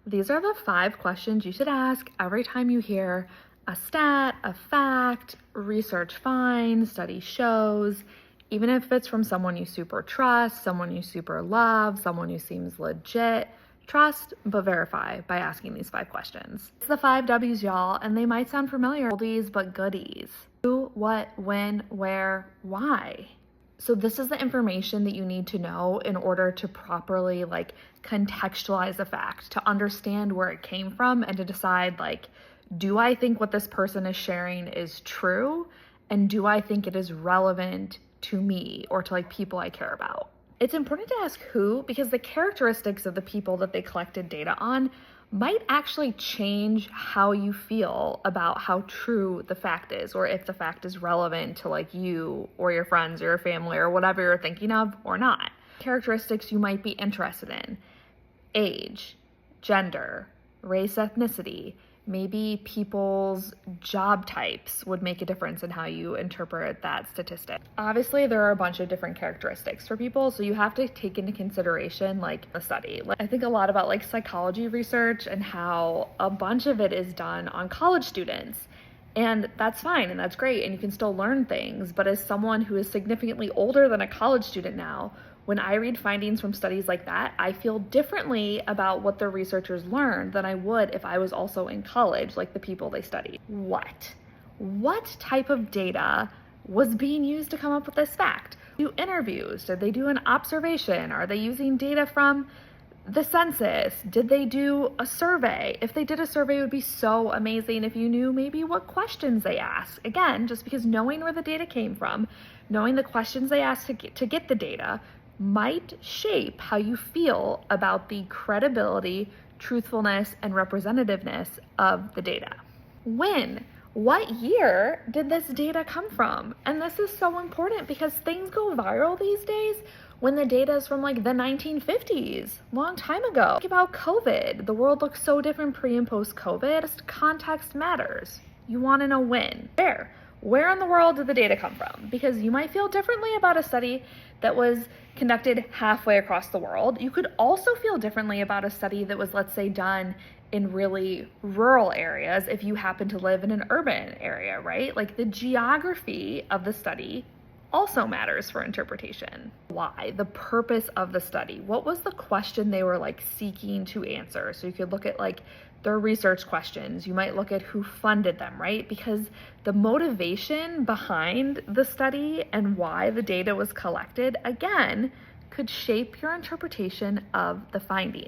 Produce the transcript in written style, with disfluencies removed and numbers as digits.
These are the 5 questions you should ask every time you hear a stat, a fact, research finds, study shows, even if it's from someone you super trust, someone you super love, someone who seems legit. Trust, but verify by asking these 5 questions. It's the 5 W's, y'all, and they might sound familiar. Oldies but goodies. Who, what, when, where, why? So this is the information that you need to know in order to properly contextualize a fact, to understand where it came from and to decide do I think what this person is sharing is true? And do I think it is relevant to me or to people I care about? It's important to ask who, because the characteristics of the people that they collected data on might actually change how you feel about how true the fact is, or if the fact is relevant to you or your friends or your family or whatever you're thinking of or not. Characteristics you might be interested in: age, gender, race, ethnicity. Maybe people's job types would make a difference in how you interpret that statistic. Obviously, there are a bunch of different characteristics for people, so you have to take into consideration a study. I think a lot about psychology research and how a bunch of it is done on college students. And that's fine and that's great and you can still learn things, but as someone who is significantly older than a college student now, when I read findings from studies like that, I feel differently about what the researchers learned than I would if I was also in college, like the people they studied. What type of data was being used to come up with this fact? Do interviews? Did they do an observation? Are they using data from the census? Did they do a survey? If they did a survey, it would be so amazing if you knew maybe what questions they asked. Again, just because knowing where the data came from, knowing the questions they asked to get the data, might shape how you feel about the credibility, truthfulness, and representativeness of the data. What year did this data come from? And this is so important because things go viral these days when the data is from the 1950s, long time ago. Think about COVID. The world looks so different pre and post COVID. Just context matters. You want to know when. Where in the world did the data come from? Because you might feel differently about a study that was conducted halfway across the world. You could also feel differently about a study that was, let's say, done in really rural areas if you happen to live in an urban area, right? The geography of the study also matters for interpretation. Why? The purpose of the study. What was the question they were seeking to answer? So you could look at their research questions. You might look at who funded them, right? Because the motivation behind the study and why the data was collected, again, could shape your interpretation of the findings.